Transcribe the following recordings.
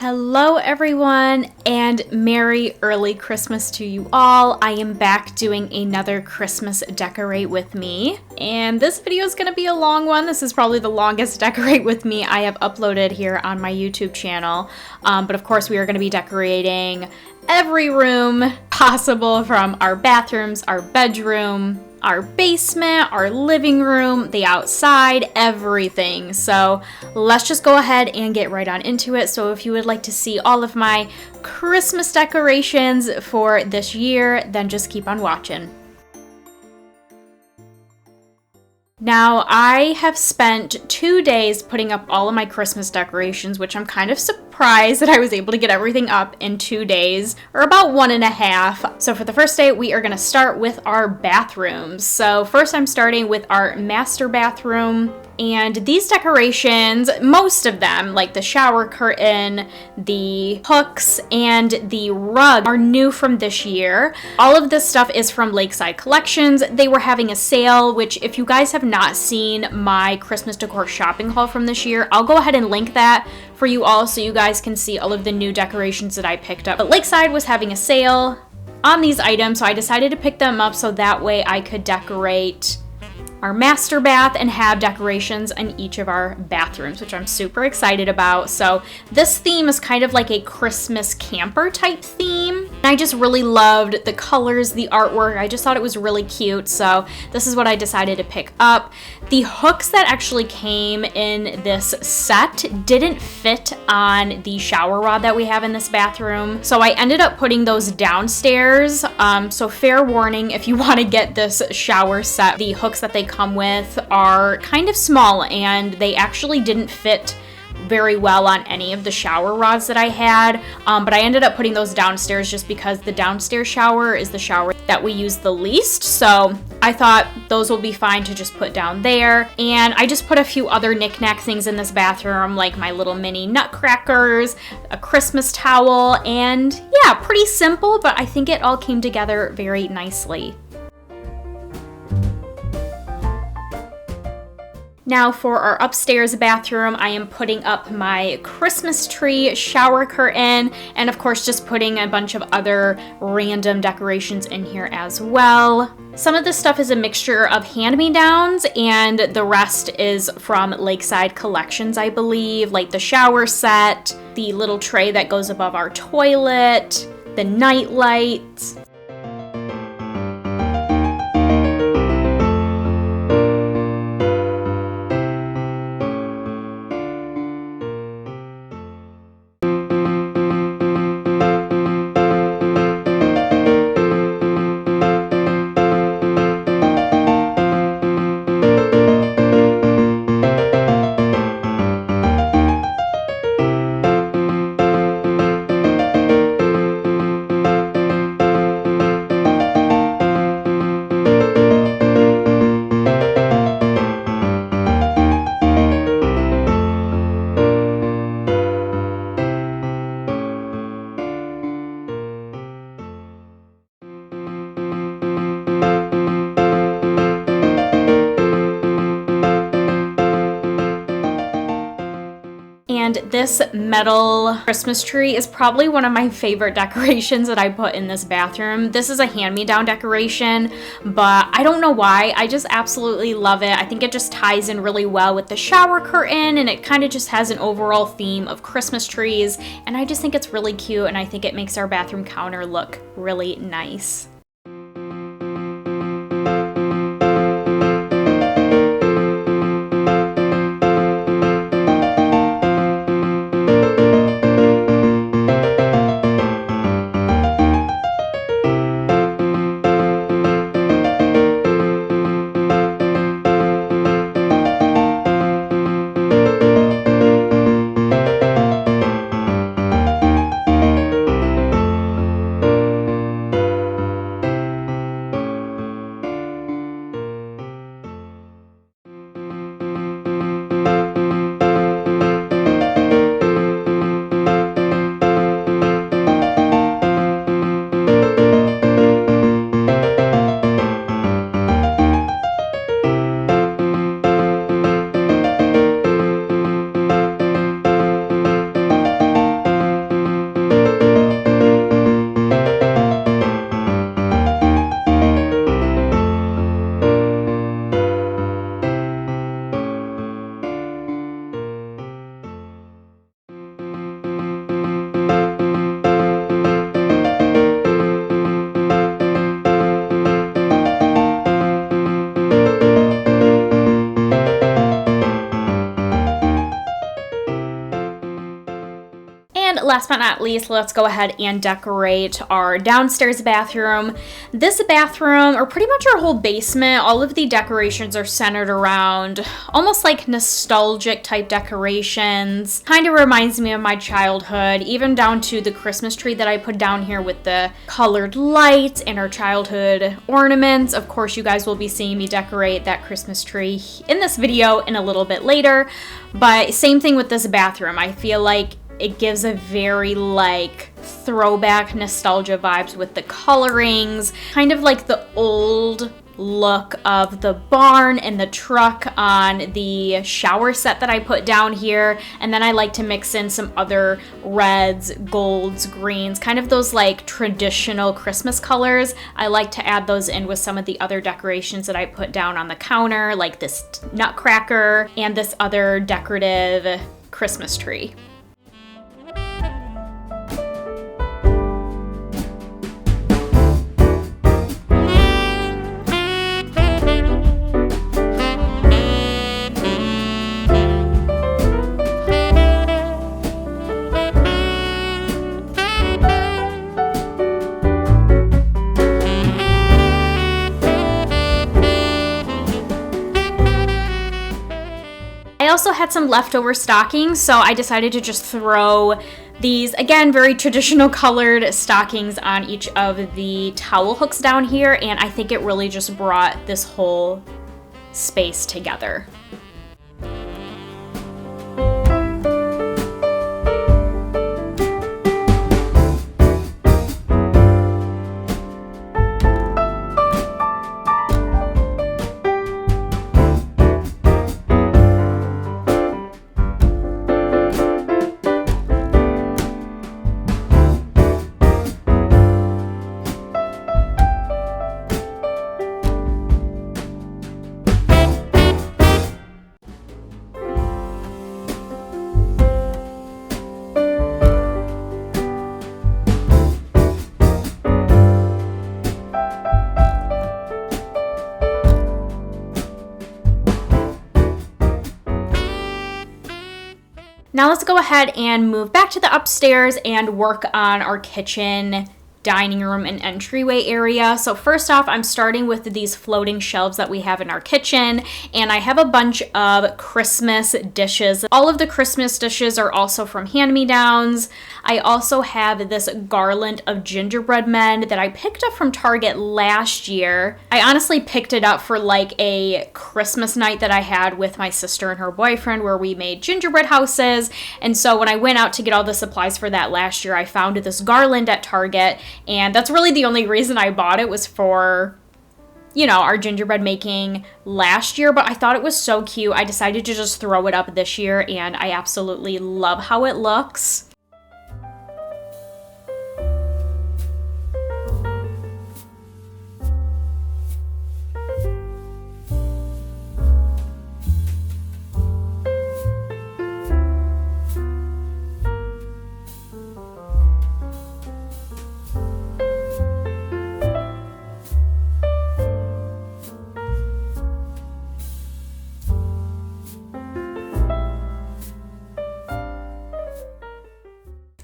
Hello everyone, and Merry early Christmas to you all. I am back doing another Christmas decorate with me, and this video is going to be a long one. This is probably the longest decorate with me I have uploaded here on my YouTube channel, but of course we are going to be decorating every room possible, from our bathrooms, our bedroom, our basement, our living room, the outside, everything. So let's just go ahead and get right on into it. So if you would like to see all of my Christmas decorations for this year, then just keep on watching. Now, I have spent 2 days putting up all of my Christmas decorations, which I'm kind of surprised that I was able to get everything up in 2 days, or about 1.5. So for the first day, we are going to start with our bathrooms. So first I'm starting with our master bathroom. And these decorations, most of them, like the shower curtain, the hooks, and the rug, are new from this year. All of this stuff is from Lakeside Collections. They were having a sale, which if you guys have not seen my Christmas decor shopping haul from this year, I'll go ahead and link that for you all so you guys can see all of the new decorations that I picked up. But Lakeside was having a sale on these items, so I decided to pick them up so that way I could decorate our master bath and have decorations in each of our bathrooms, which I'm super excited about. So this theme is kind of like a Christmas camper type theme. And I just really loved the colors, the artwork. I just thought it was really cute. So this is what I decided to pick up. The hooks that actually came in this set didn't fit on the shower rod that we have in this bathroom. So I ended up putting those downstairs. So fair warning, if you want to get this shower set, the hooks that they come with are kind of small and they actually didn't fit very well on any of the shower rods that I had, but I ended up putting those downstairs just because the downstairs shower is the shower that we use the least, so I thought those will be fine to just put down there. And I just put a few other knickknack things in this bathroom, like my little mini nutcrackers, a Christmas towel, and yeah, pretty simple, but I think it all came together very nicely. Now for our upstairs bathroom, I am putting up my Christmas tree shower curtain, and of course just putting a bunch of other random decorations in here as well. Some of this stuff is a mixture of hand-me-downs and the rest is from Lakeside Collections, I believe, like the shower set, the little tray that goes above our toilet, the night light. And this metal Christmas tree is probably one of my favorite decorations that I put in this bathroom. This is a hand-me-down decoration, but I don't know why. I just absolutely love it. I think it just ties in really well with the shower curtain, and it kind of just has an overall theme of Christmas trees. And I just think it's really cute, and I think it makes our bathroom counter look really nice. And last but not least, let's go ahead and decorate our downstairs bathroom. This bathroom, or pretty much our whole basement, all of the decorations are centered around almost like nostalgic type decorations. Kind of reminds me of my childhood, even down to the Christmas tree that I put down here with the colored lights and our childhood ornaments. Of course, you guys will be seeing me decorate that Christmas tree in this video in a little bit later. But same thing with this bathroom. I feel like it gives a very like throwback nostalgia vibes with the colorings, kind of like the old look of the barn and the truck on the shower set that I put down here. And then I like to mix in some other reds, golds, greens, kind of those like traditional Christmas colors. I like to add those in with some of the other decorations that I put down on the counter, like this nutcracker and this other decorative Christmas tree. I also had some leftover stockings, so I decided to just throw these, again, very traditional colored stockings on each of the towel hooks down here, and I think it really just brought this whole space together. Now let's go ahead and move back to the upstairs and work on our kitchen, dining room, and entryway area. So first off, I'm starting with these floating shelves that we have in our kitchen, and I have a bunch of Christmas dishes. All of the Christmas dishes are also from hand-me-downs. I also have this garland of gingerbread men that I picked up from Target last year. I honestly picked it up for like a Christmas night that I had with my sister and her boyfriend where we made gingerbread houses. And so when I went out to get all the supplies for that last year, I found this garland at Target, and that's really the only reason I bought it, was for, you know, our gingerbread making last year, but I thought it was so cute. I decided to just throw it up this year, and I absolutely love how it looks.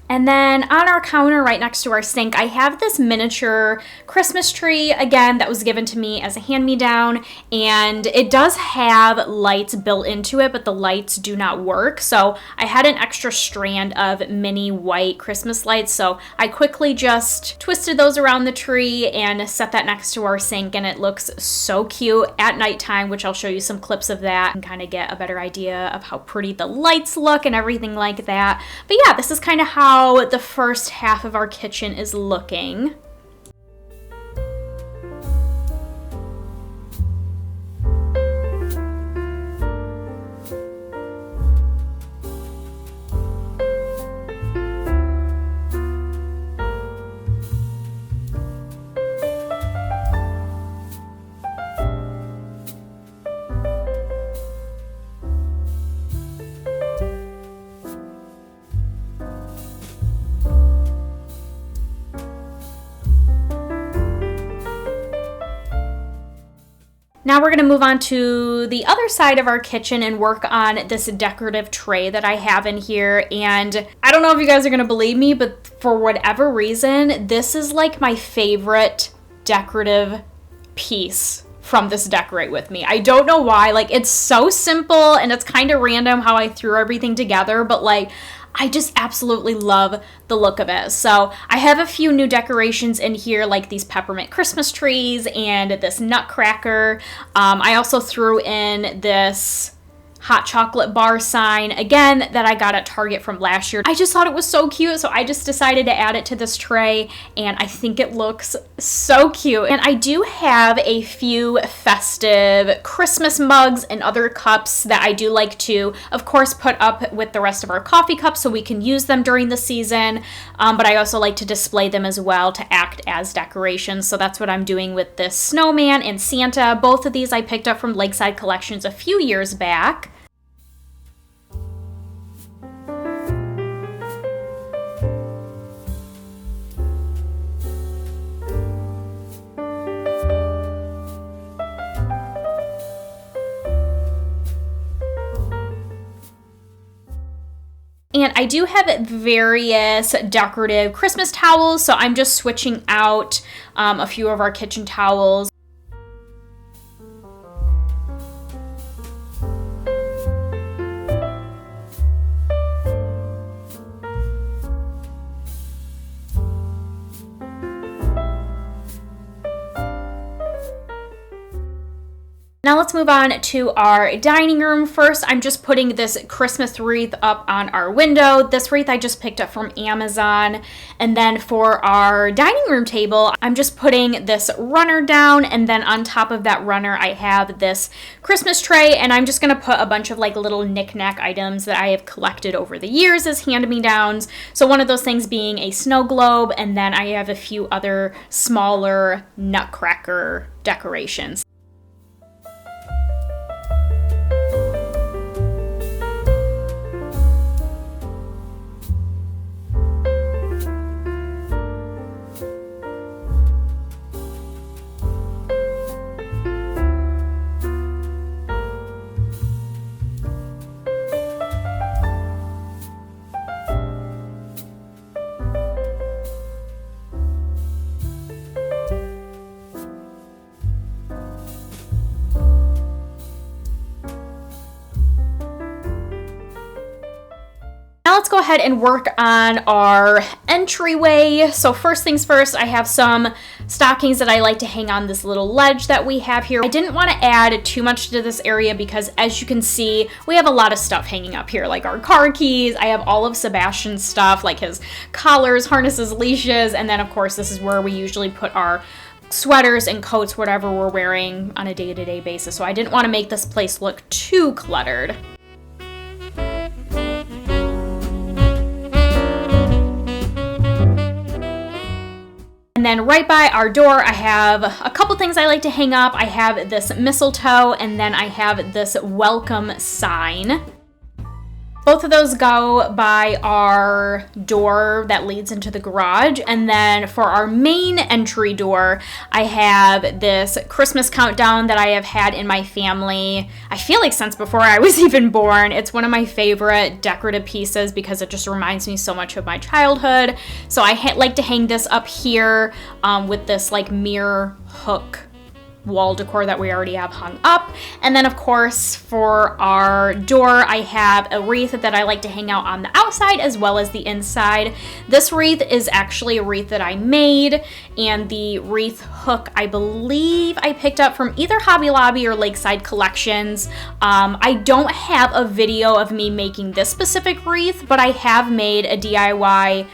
And then on our counter right next to our sink, I have this miniature Christmas tree, again, that was given to me as a hand-me-down, and it does have lights built into it, but the lights do not work. So I had an extra strand of mini white Christmas lights, so I quickly just twisted those around the tree and set that next to our sink, and it looks so cute at nighttime, which I'll show you some clips of that and kind of get a better idea of how pretty the lights look and everything like that. But yeah, this is kind of how the first half of our kitchen is looking. Now we're going to move on to the other side of our kitchen and work on this decorative tray that I have in here. And I don't know if you guys are going to believe me, but for whatever reason, this is like my favorite decorative piece from this Decorate With Me. I don't know why. Like, it's so simple and it's kind of random how I threw everything together, but like, I just absolutely love the look of it. So I have a few new decorations in here, like these peppermint Christmas trees and this nutcracker. I also threw in this hot chocolate bar sign, again, that I got at Target from last year. I just thought it was so cute, so I just decided to add it to this tray, and I think it looks so cute. And I do have a few festive Christmas mugs and other cups that I do like to, of course, put up with the rest of our coffee cups so we can use them during the season, but I also like to display them as well to act as decorations. So that's what I'm doing with this snowman and Santa. Both of these I picked up from Lakeside Collections a few years back. And I do have various decorative Christmas towels, so I'm just switching out a few of our kitchen towels. Now let's move on to our dining room. First, I'm just putting this Christmas wreath up on our window. This wreath I just picked up from Amazon. And then for our dining room table, I'm just putting this runner down, and then on top of that runner, I have this Christmas tray, and I'm just gonna put a bunch of like little knick-knack items that I have collected over the years as hand-me-downs. So one of those things being a snow globe, and then I have a few other smaller nutcracker decorations. Let's go ahead and work on our entryway. So first things first, I have some stockings that I like to hang on this little ledge that we have here. I didn't want to add too much to this area because, as you can see, we have a lot of stuff hanging up here, like our car keys. I have all of Sebastian's stuff, like his collars, harnesses, leashes, and then of course this is where we usually put our sweaters and coats, whatever we're wearing on a day-to-day basis. So I didn't want to make this place look too cluttered. And then right by our door, I have a couple things I like to hang up. I have this mistletoe, and then I have this welcome sign. Both of those go by our door that leads into the garage. And then for our main entry door, I have this Christmas countdown that I have had in my family, I feel like since before I was even born. It's one of my favorite decorative pieces because it just reminds me so much of my childhood. So I like to hang this up here with this like mirror hook wall decor that we already have hung up. And then of course for our door, I have a wreath that I like to hang out on the outside as well as the inside. This wreath is actually a wreath that I made, and the wreath hook I believe I picked up from either Hobby Lobby or Lakeside Collections. I don't have a video of me making this specific wreath, but I have made a DIY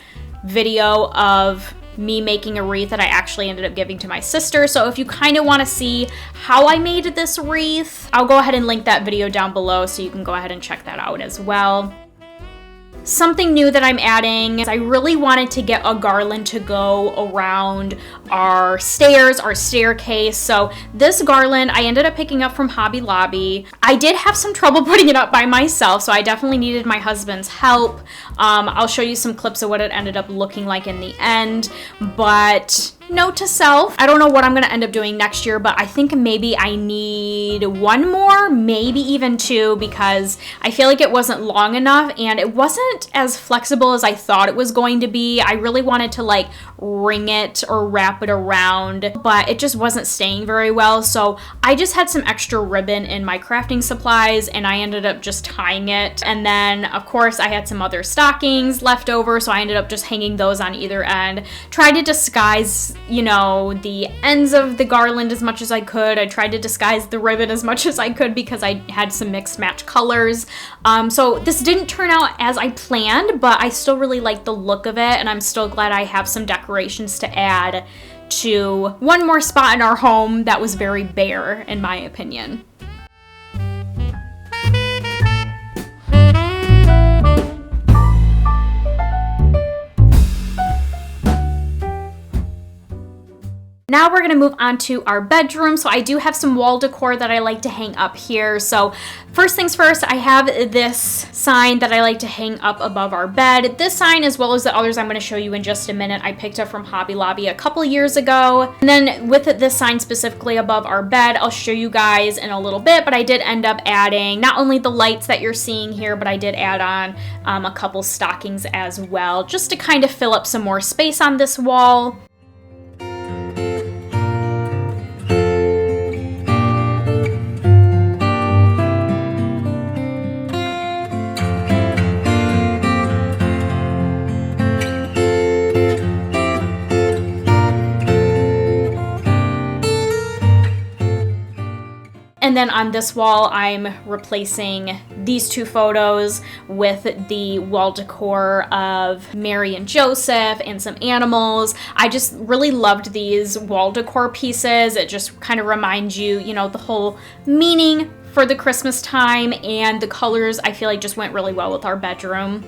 video of me making a wreath that I actually ended up giving to my sister. So if you kind of want to see how I made this wreath, I'll go ahead and link that video down below so you can go ahead and check that out as well. Something new that I'm adding is I really wanted to get a garland to go around our stairs, our staircase. So this garland I ended up picking up from Hobby Lobby. I did have some trouble putting it up by myself, so I definitely needed my husband's help. I'll show you some clips of what it ended up looking like in the end, but note to self, I don't know what I'm gonna end up doing next year, but I think maybe I need one more, maybe even two, because I feel like it wasn't long enough and it wasn't as flexible as I thought it was going to be. I really wanted to like ring it or wrap it around, but it just wasn't staying very well. So I just had some extra ribbon in my crafting supplies and I ended up just tying it. And then of course I had some other stockings left over, so I ended up just hanging those on either end. Tried to disguise, you know, the ends of the garland as much as I could. I tried to disguise the ribbon as much as I could because I had some mixed match colors. So this didn't turn out as I planned, but I still really like the look of it, and I'm still glad I have some decorations to add to one more spot in our home that was very bare, in my opinion. Now we're gonna move on to our bedroom. So I do have some wall decor that I like to hang up here. So first things first, I have this sign that I like to hang up above our bed. This sign, as well as the others I'm gonna show you in just a minute, I picked up from Hobby Lobby a couple years ago. And then with this sign specifically above our bed, I'll show you guys in a little bit, but I did end up adding not only the lights that you're seeing here, but I did add on a couple stockings as well, just to kind of fill up some more space on this wall. And then on this wall, I'm replacing these two photos with the wall decor of Mary and Joseph and some animals. I just really loved these wall decor pieces. It just kind of reminds you, you know, the whole meaning for the Christmas time, and the colors I feel like just went really well with our bedroom.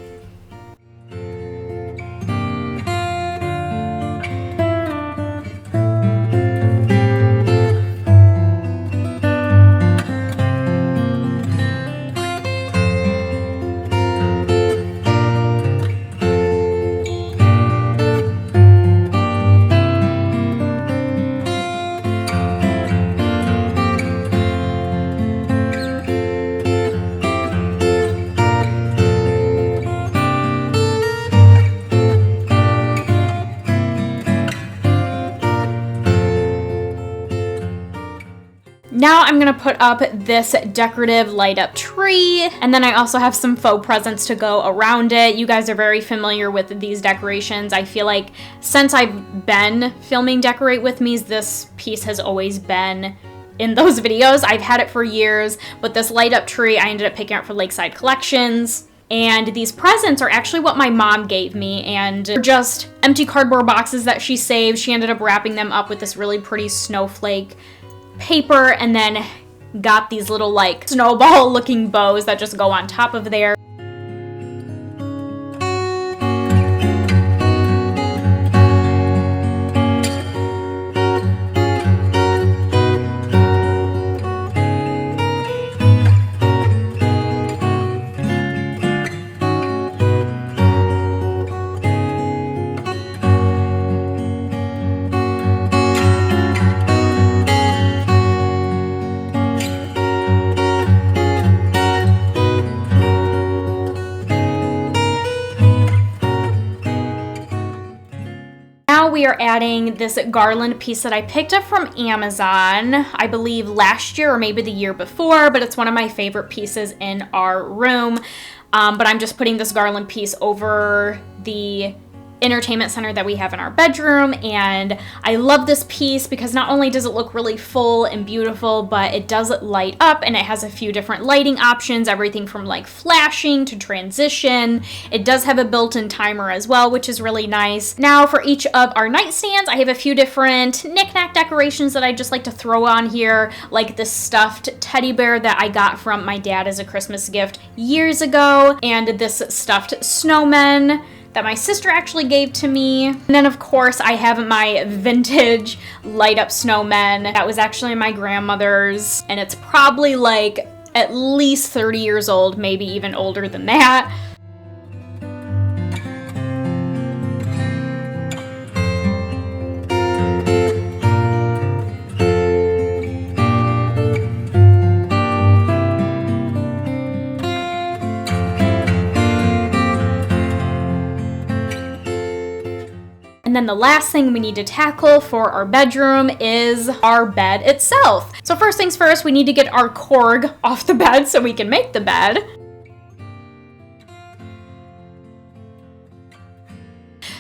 Now I'm gonna put up this decorative light up tree, and then I also have some faux presents to go around it. You guys are very familiar with these decorations. I feel like since I've been filming Decorate With Me's, this piece has always been in those videos. I've had it for years, but this light up tree I ended up picking up for Lakeside Collections. And these presents are actually what my mom gave me, and they're just empty cardboard boxes that she saved. She ended up wrapping them up with this really pretty snowflake paper, and then got these little like snowball looking bows that just go on top of there. We are adding this garland piece that I picked up from Amazon, I believe last year or maybe the year before, but it's one of my favorite pieces in our room. But I'm just putting this garland piece over the entertainment center that we have in our bedroom, and I love this piece because not only does it look really full and beautiful, but it does light up, and it has a few different lighting options, everything from like flashing to transition. It does have a built-in timer as well, which is really nice. Now for each of our nightstands, I have a few different knick-knack decorations that I just like to throw on here, like this stuffed teddy bear that I got from my dad as a Christmas gift years ago, and this stuffed snowman that my sister actually gave to me. And then of course I have my vintage light up snowman that was actually my grandmother's, and it's probably like at least 30 years old, maybe even older than that. And then the last thing we need to tackle for our bedroom is our bed itself. So first things first, we need to get our cord off the bed so we can make the bed.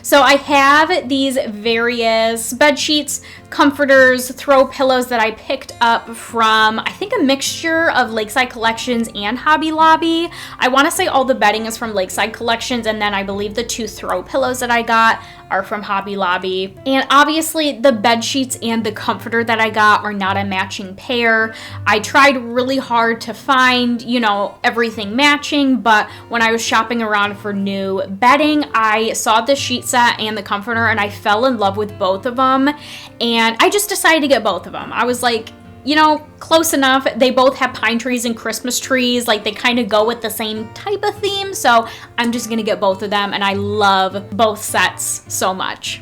So I have these various bed sheets, comforters, throw pillows that I picked up from, I think, a mixture of Lakeside Collections and Hobby Lobby. I want to say all the bedding is from Lakeside Collections, and then I believe the 2 throw pillows that I got are from Hobby Lobby. And obviously the bed sheets and the comforter that I got are not a matching pair. I tried really hard to find, everything matching, but when I was shopping around for new bedding, I saw the sheet set and the comforter and I fell in love with both of them. And I just decided to get both of them. I was like, close enough. They both have pine trees and Christmas trees. Like, they kind of go with the same type of theme. So I'm just going to get both of them. And I love both sets so much.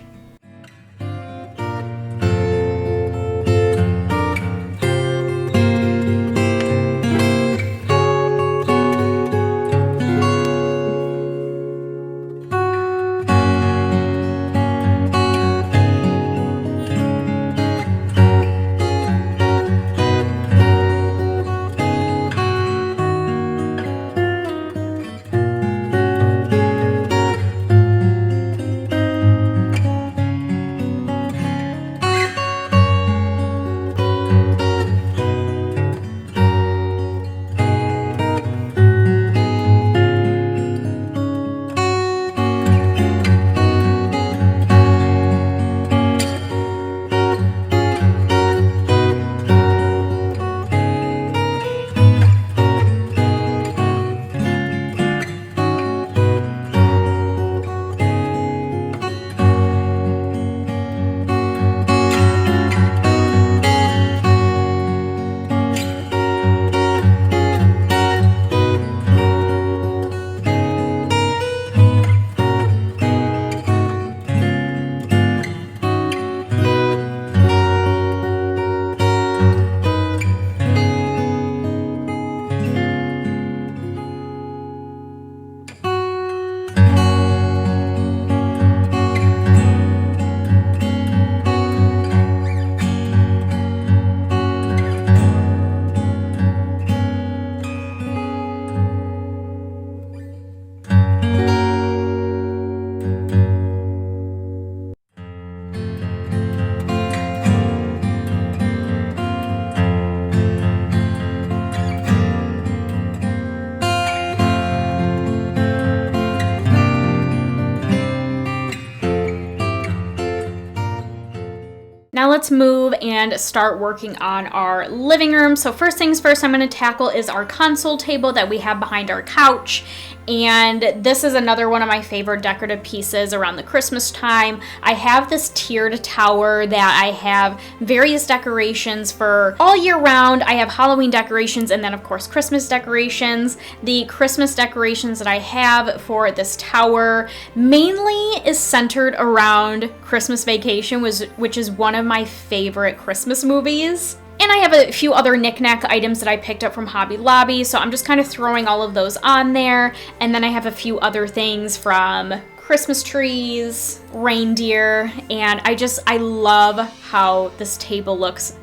Now let's move and start working on our living room. So first things first I'm going to tackle is our console table that we have behind our couch. And this is another one of my favorite decorative pieces around the Christmas time. I have this tiered tower that I have various decorations for all year round. I have Halloween decorations and then of course Christmas decorations. The Christmas decorations that I have for this tower mainly is centered around Christmas Vacation, which is one of my favorite Christmas movies. And I have a few other knickknack items that I picked up from Hobby Lobby, so I'm just kind of throwing all of those on there. And then I have a few other things from Christmas trees, reindeer, and I love how this table looks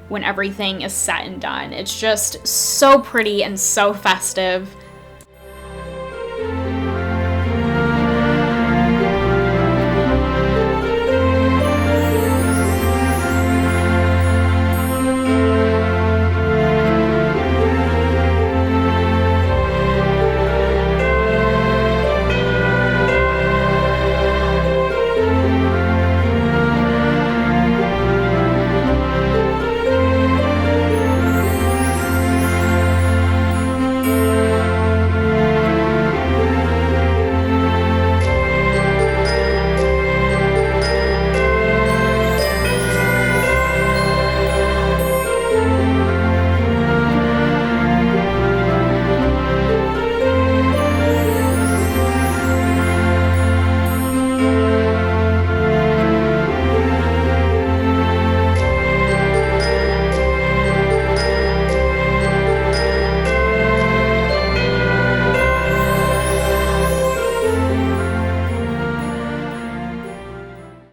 when everything is set and done. It's just so pretty and so festive.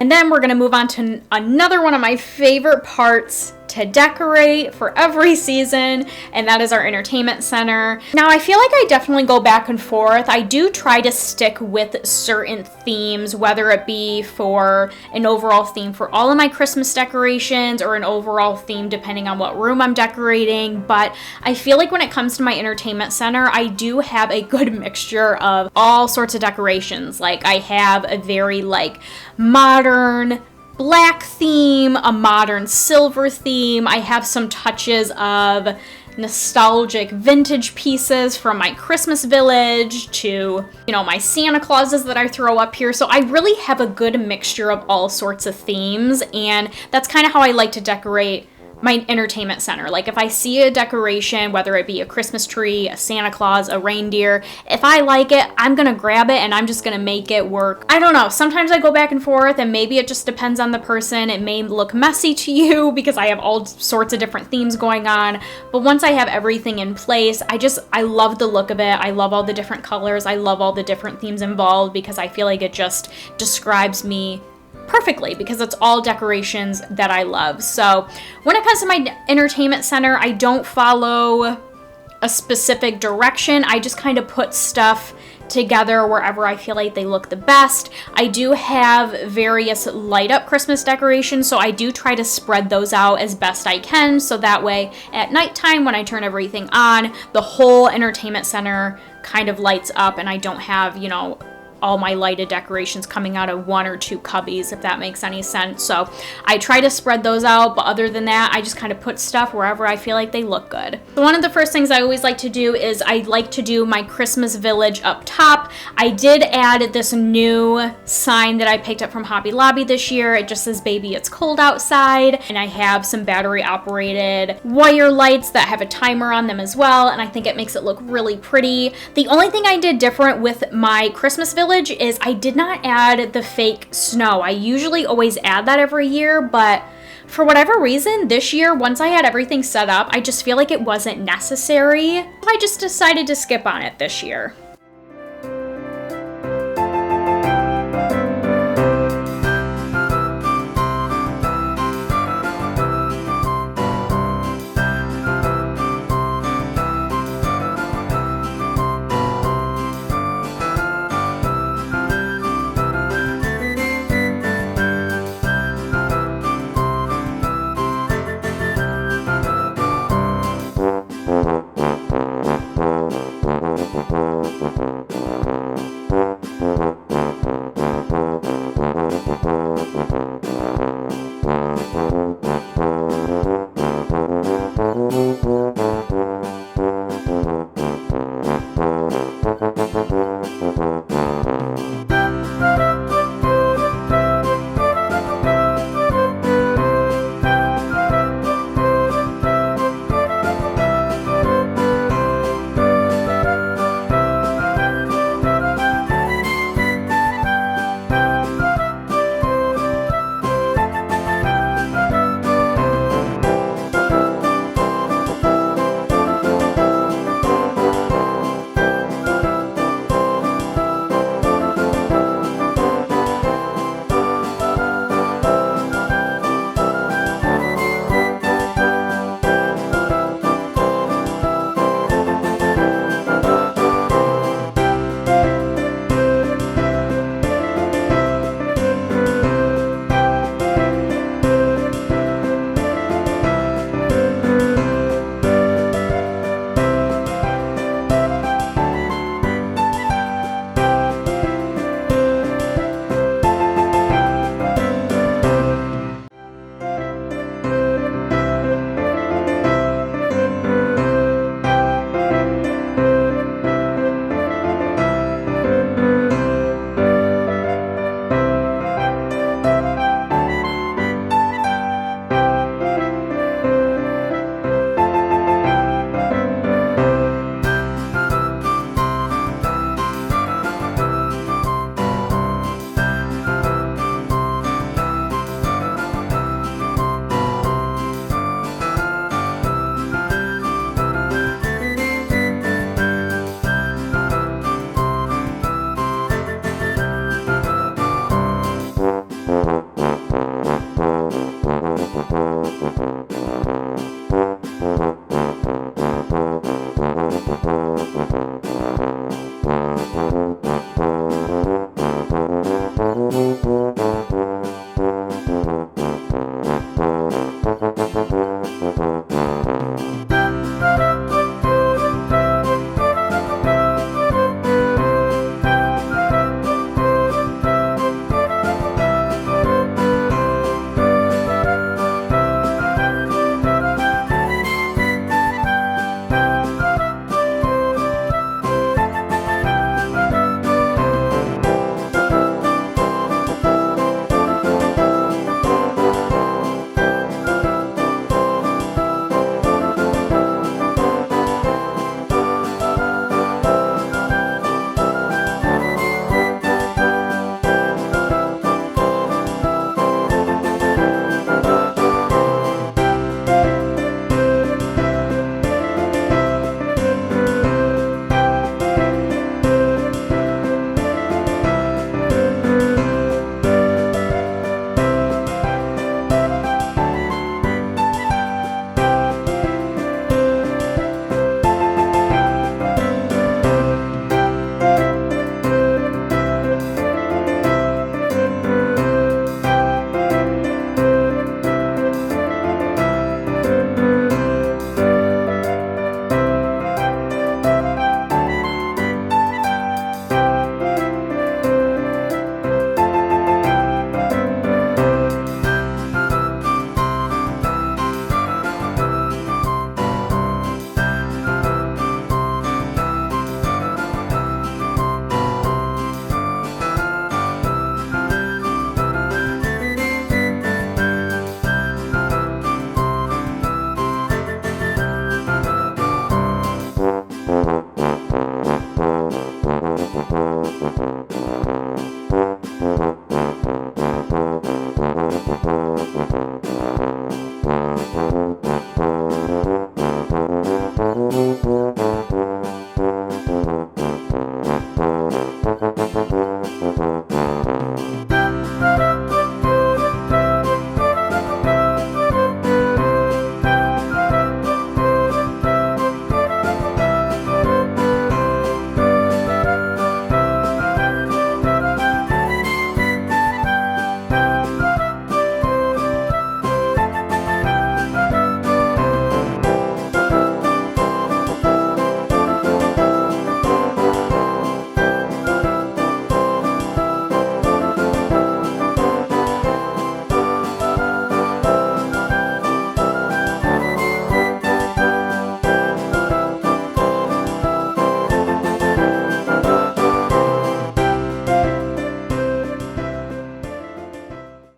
And then we're gonna move on to another one of my favorite parts to decorate for every season, and that is our entertainment center. Now, I feel like I definitely go back and forth. I do try to stick with certain themes, whether it be for an overall theme for all of my Christmas decorations or an overall theme depending on what room I'm decorating, but I feel like when it comes to my entertainment center, I do have a good mixture of all sorts of decorations. Like, I have a very like modern black theme, a modern silver theme. I have some touches of nostalgic vintage pieces from my Christmas village to, you know, my Santa Clauses that I throw up here. So I really have a good mixture of all sorts of themes, and that's kind of how I like to decorate my entertainment center. Like, if I see a decoration, whether it be a Christmas tree, a Santa Claus, a reindeer, if I like it, I'm gonna grab it and I'm just gonna make it work. I don't know, sometimes I go back and forth, and maybe it just depends on the person. It may look messy to you because I have all sorts of different themes going on, but once I have everything in place, I love the look of it. I love all the different colors. I love all the different themes involved because I feel like it just describes me perfectly, because it's all decorations that I love. So when it comes to my entertainment center, I don't follow a specific direction. I just kind of put stuff together wherever I feel like they look the best. I do have various light up Christmas decorations, so I do try to spread those out as best I can, so that way at nighttime when I turn everything on, the whole entertainment center kind of lights up and I don't have, you know, all my lighted decorations coming out of one or two cubbies, if that makes any sense. So I try to spread those out, but other than that, I just kind of put stuff wherever I feel like they look good. So one of the first things I always like to do is I like to do my Christmas village up top. I did add this new sign that I picked up from Hobby Lobby this year. It just says, "Baby, it's cold outside." And I have some battery operated wire lights that have a timer on them as well, and I think it makes it look really pretty. The only thing I did different with my Christmas village is I did not add the fake snow. I usually always add that every year, but for whatever reason, this year, once I had everything set up, I just feel like it wasn't necessary. I just decided to skip on it this year.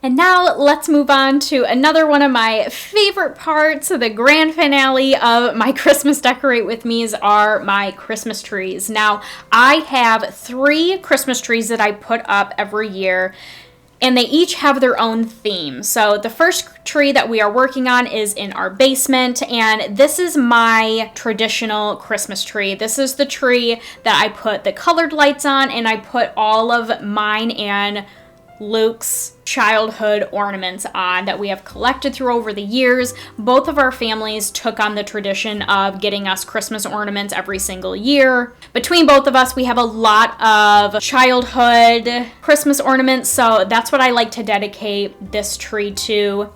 And now let's move on to another one of my favorite parts. The grand finale of my Christmas Decorate With Me's are my Christmas trees. Now, I have 3 Christmas trees that I put up every year, and they each have their own theme. So the first tree that we are working on is in our basement, and this is my traditional Christmas tree. This is the tree that I put the colored lights on, and I put all of mine and Luke's childhood ornaments on that we have collected through over the years. Both of our families took on the tradition of getting us Christmas ornaments every single year. Between both of us, we have a lot of childhood Christmas ornaments, so that's what I like to dedicate this tree to.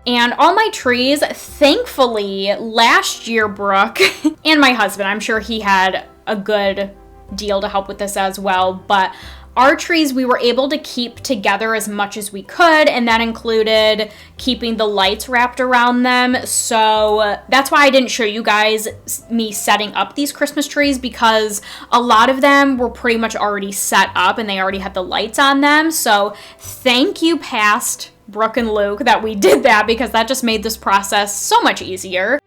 And all my trees, thankfully, last year, Brooke, and my husband, I'm sure he had a good deal to help with this as well, but our trees we were able to keep together as much as we could, and that included keeping the lights wrapped around them. So that's why I didn't show you guys me setting up these Christmas trees, because a lot of them were pretty much already set up and they already had the lights on them. So thank you, past Brooke and Luke, that we did that, because that just made this process so much easier.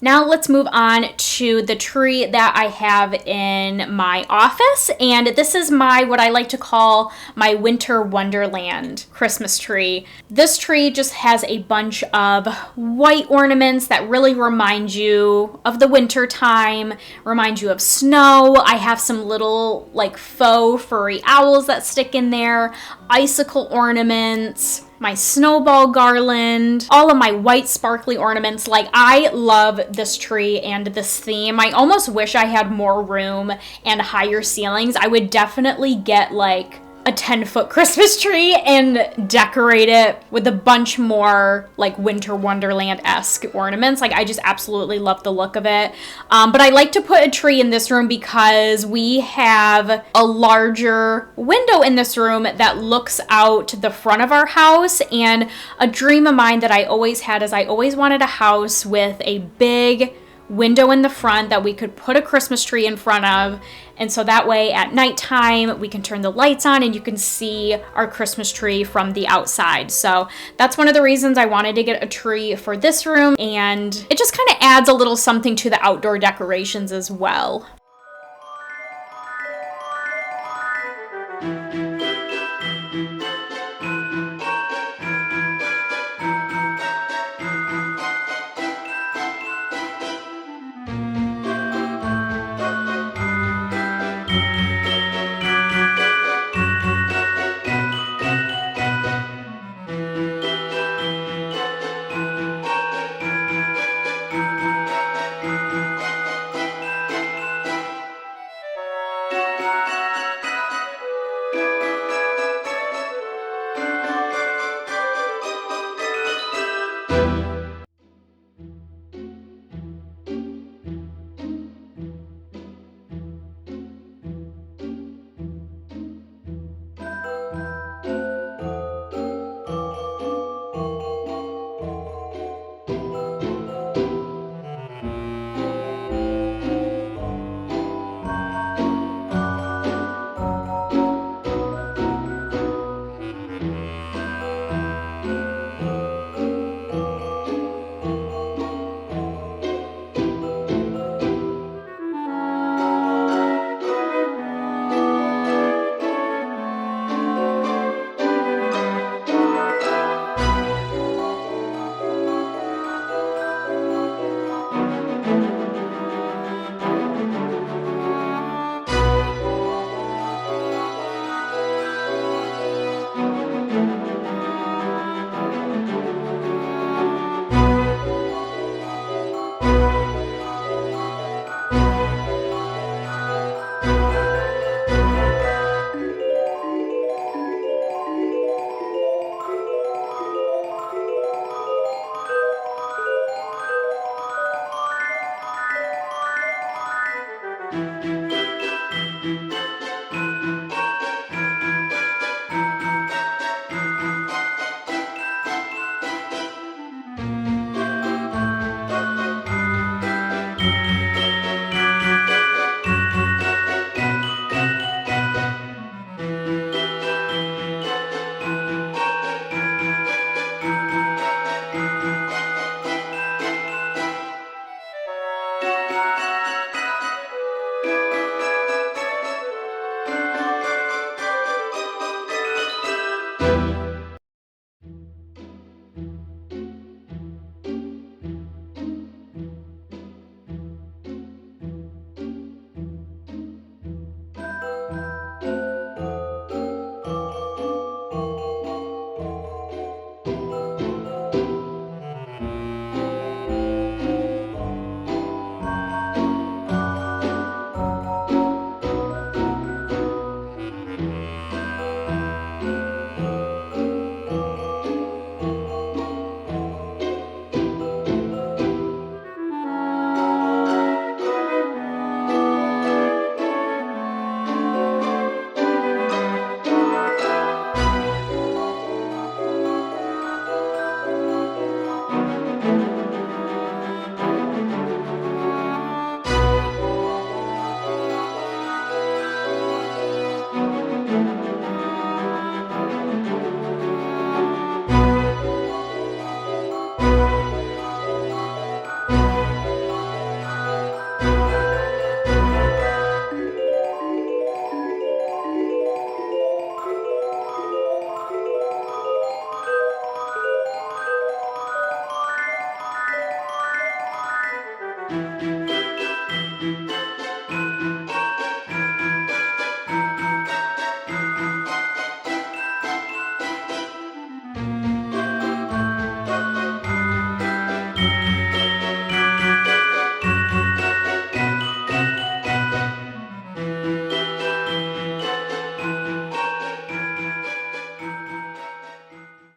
Now let's move on to the tree that I have in my office, and this is my, what I like to call my winter wonderland Christmas tree. This tree just has a bunch of white ornaments that really remind you of the winter time, remind you of snow. I have some little like faux furry owls that stick in there, icicle ornaments, my snowball garland, all of my white sparkly ornaments. Like, I love this tree and this theme. I almost wish I had more room and higher ceilings. I would definitely get like a 10-foot Christmas tree and decorate it with a bunch more like winter wonderland-esque ornaments. Like, I just absolutely love the look of it. But I like to put a tree in this room because we have a larger window in this room that looks out the front of our house. And a dream of mine that I always had is I always wanted a house with a big window in the front that we could put a Christmas tree in front of, and so that way at nighttime we can turn the lights on and you can see our Christmas tree from the outside. So that's one of the reasons I wanted to get a tree for this room, and it just kind of adds a little something to the outdoor decorations as well.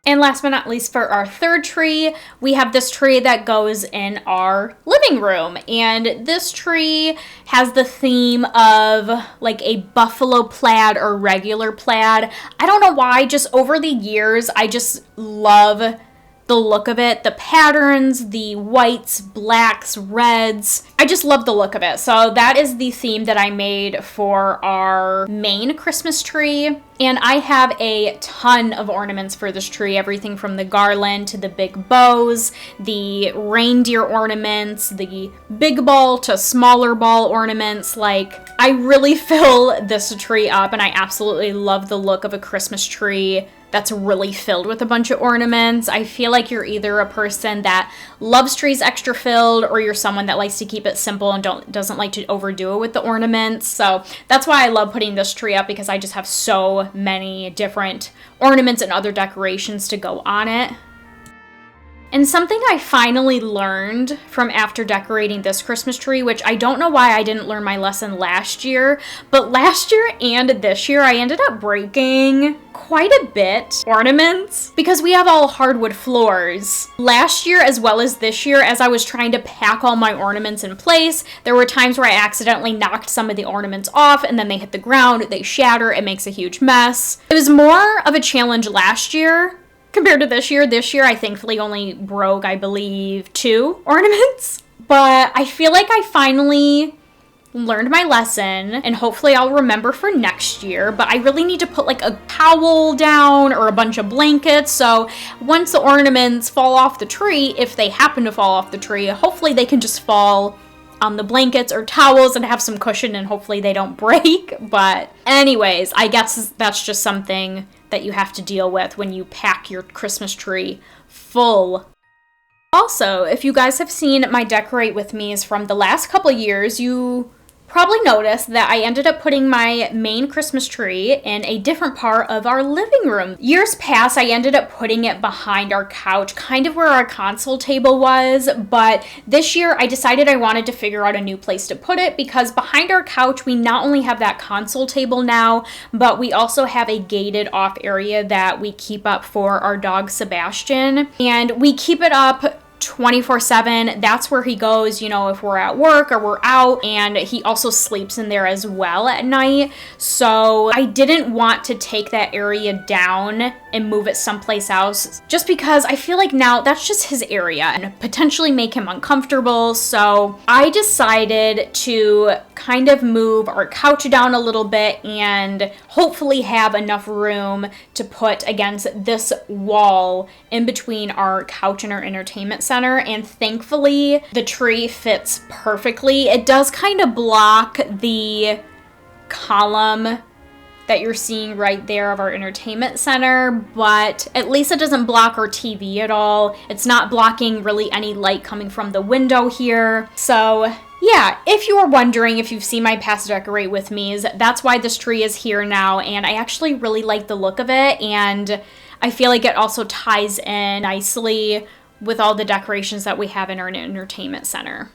And last but not least, for our third tree, we have this tree that goes in our living room. And this tree has the theme of like a buffalo plaid or regular plaid. I don't know why, just over the years, I just love the look of it, the patterns, the whites, blacks, reds. I just love the look of it. So that is the theme that I made for our main Christmas tree. And I have a ton of ornaments for this tree, everything from the garland to the big bows, the reindeer ornaments, the big ball to smaller ball ornaments. Like, I really fill this tree up, and I absolutely love the look of a Christmas tree that's really filled with a bunch of ornaments. I feel like you're either a person that loves trees extra filled, or you're someone that likes to keep it simple and doesn't like to overdo it with the ornaments. So that's why I love putting this tree up, because I just have so many different ornaments and other decorations to go on it. And something I finally learned from after decorating this Christmas tree, which I don't know why I didn't learn my lesson last year, but last year and this year I ended up breaking quite a bit ornaments because we have all hardwood floors. Last year as well as this year, as I was trying to pack all my ornaments in place, there were times where I accidentally knocked some of the ornaments off and then they hit the ground, they shatter, it makes a huge mess. It was more of a challenge last year compared to this year. This year, I thankfully only broke, I believe, 2 ornaments. But I feel like I finally learned my lesson, and hopefully I'll remember for next year. But I really need to put like a towel down or a bunch of blankets, so once the ornaments fall off the tree, if they happen to fall off the tree, hopefully they can just fall on the blankets or towels and have some cushion, and hopefully they don't break. But anyways, I guess that's just something that you have to deal with when you pack your Christmas tree full. Also, if you guys have seen my Decorate With Me's from the last couple years, you probably noticed that I ended up putting my main Christmas tree in a different part of our living room. Years past, I ended up putting it behind our couch, kind of where our console table was, but this year I decided I wanted to figure out a new place to put it, because behind our couch we not only have that console table now, but we also have a gated off area that we keep up for our dog Sebastian, and we keep it up 24/7. That's where he goes, you know, if we're at work or we're out, and he also sleeps in there as well at night. So I didn't want to take that area down and move it someplace else, just because I feel like now that's just his area and potentially make him uncomfortable. So I decided to kind of move our couch down a little bit and hopefully have enough room to put against this wall in between our couch and our entertainment center. And thankfully the tree fits perfectly. It does kind of block the column that you're seeing right there of our entertainment center, but at least it doesn't block our TV at all. It's not blocking really any light coming from the window here. So yeah, if you were wondering, if you've seen my past decorate with me's, that's why this tree is here now, and I actually really like the look of it, and I feel like it also ties in nicely with all the decorations that we have in our entertainment center.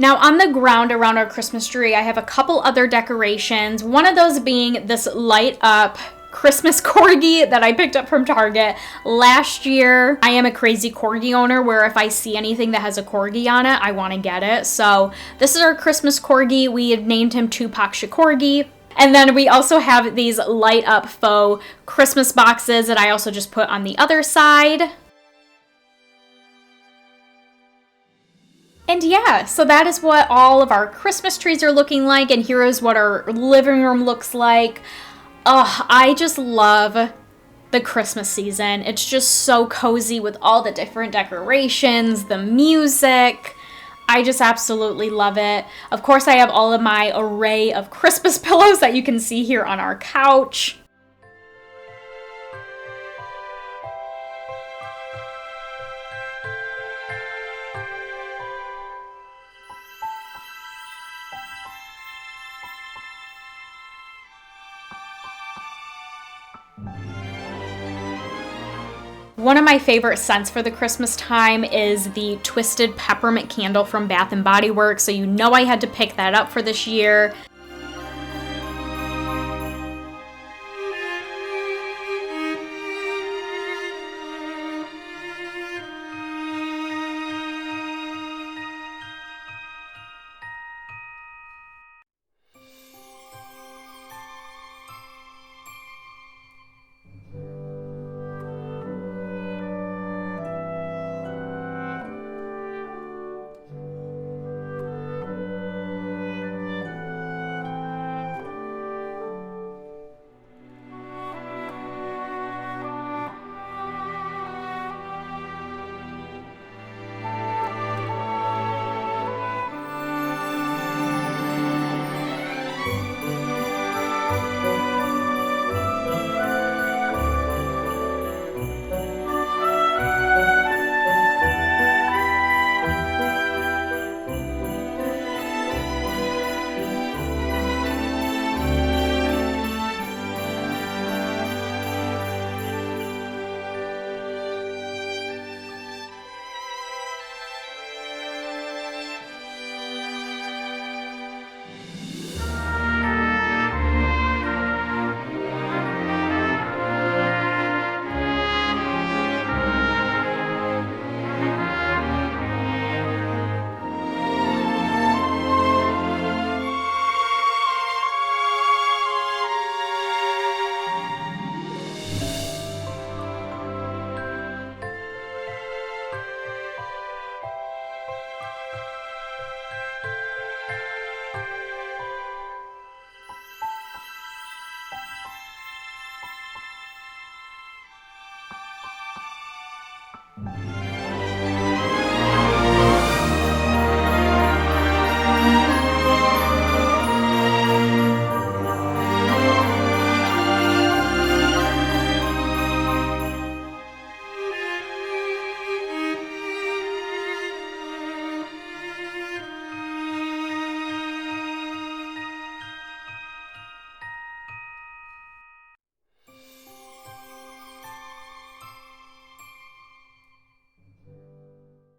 Now on the ground around our Christmas tree, I have a couple other decorations. One of those being this light up Christmas corgi that I picked up from Target last year. I am a crazy corgi owner where if I see anything that has a corgi on it, I want to get it. So this is our Christmas corgi. We have named him Tupac Shakorgi. And then we also have these light up faux Christmas boxes that I also just put on the other side. And yeah, so that is what all of our Christmas trees are looking like, and here is what our living room looks like. Oh, I just love the Christmas season. It's just so cozy with all the different decorations, the music. I just absolutely love it. Of course, I have all of my array of Christmas pillows that you can see here on our couch. One of my favorite scents for the Christmas time is the Twisted Peppermint Candle from Bath & Body Works, so you know I had to pick that up for this year.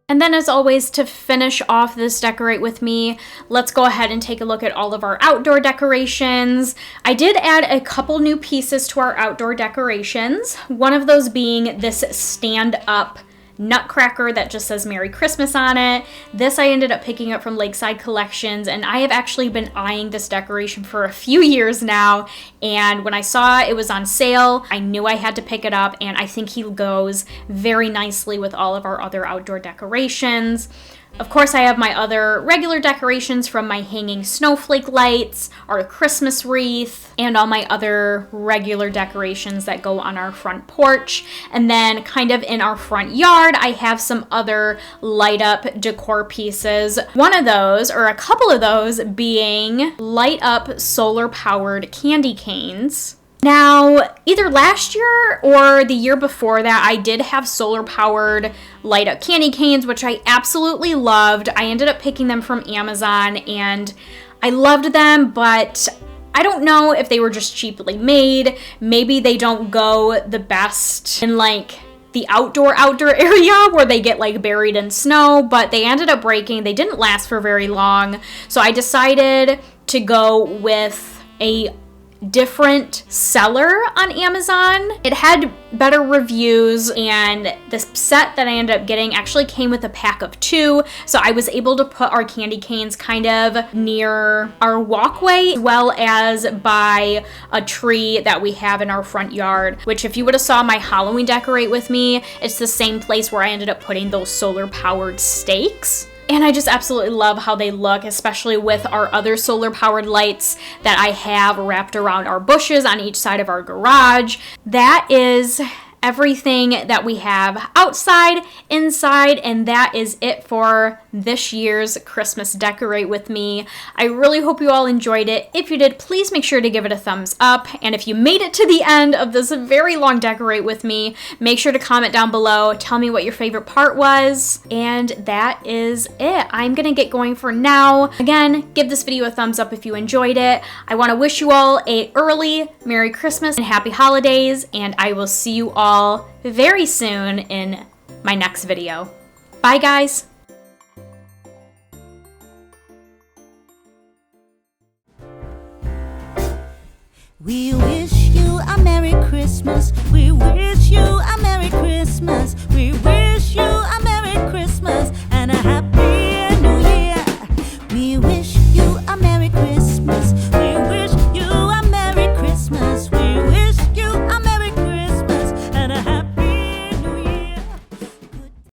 And then as always, to finish off this decorate with me, let's go ahead and take a look at all of our outdoor decorations. I did add a couple new pieces to our outdoor decorations. One of those being this stand-up nutcracker that just says Merry Christmas on it. This I ended up picking up from Lakeside Collections, and I have actually been eyeing this decoration for a few years now, and when I saw it was on sale, I knew I had to pick it up, and I think he goes very nicely with all of our other outdoor decorations. Of course, I have my other regular decorations from my hanging snowflake lights, our Christmas wreath, and all my other regular decorations that go on our front porch. And then kind of in our front yard, I have some other light up decor pieces. One of those, or a couple of those, being light up solar powered candy canes. Now, either last year or the year before that, I did have solar-powered light-up candy canes, which I absolutely loved. I ended up picking them from Amazon, and I loved them, but I don't know if they were just cheaply made. Maybe they don't go the best in, like, the outdoor area where they get, like, buried in snow, but they ended up breaking. They didn't last for very long, so I decided to go with a different seller on Amazon. It had better reviews, and the set that I ended up getting actually came with a pack of 2, so I was able to put our candy canes kind of near our walkway, as well as by a tree that we have in our front yard, which if you would have saw my Halloween decorate with me, it's the same place where I ended up putting those solar powered stakes. And I just absolutely love how they look, especially with our other solar-powered lights that I have wrapped around our bushes on each side of our garage. That is everything that we have outside, inside, and that is it for this year's Christmas Decorate With Me. I really hope you all enjoyed it. If you did, please make sure to give it a thumbs up, and if you made it to the end of this very long Decorate With Me, make sure to comment down below, tell me what your favorite part was, and that is it. I'm gonna get going for now. Again, give this video a thumbs up if you enjoyed it. I want to wish you all a early Merry Christmas and Happy Holidays, and I will see you all very soon in my next video. Bye, guys. We wish you a Merry Christmas. We wish you a Merry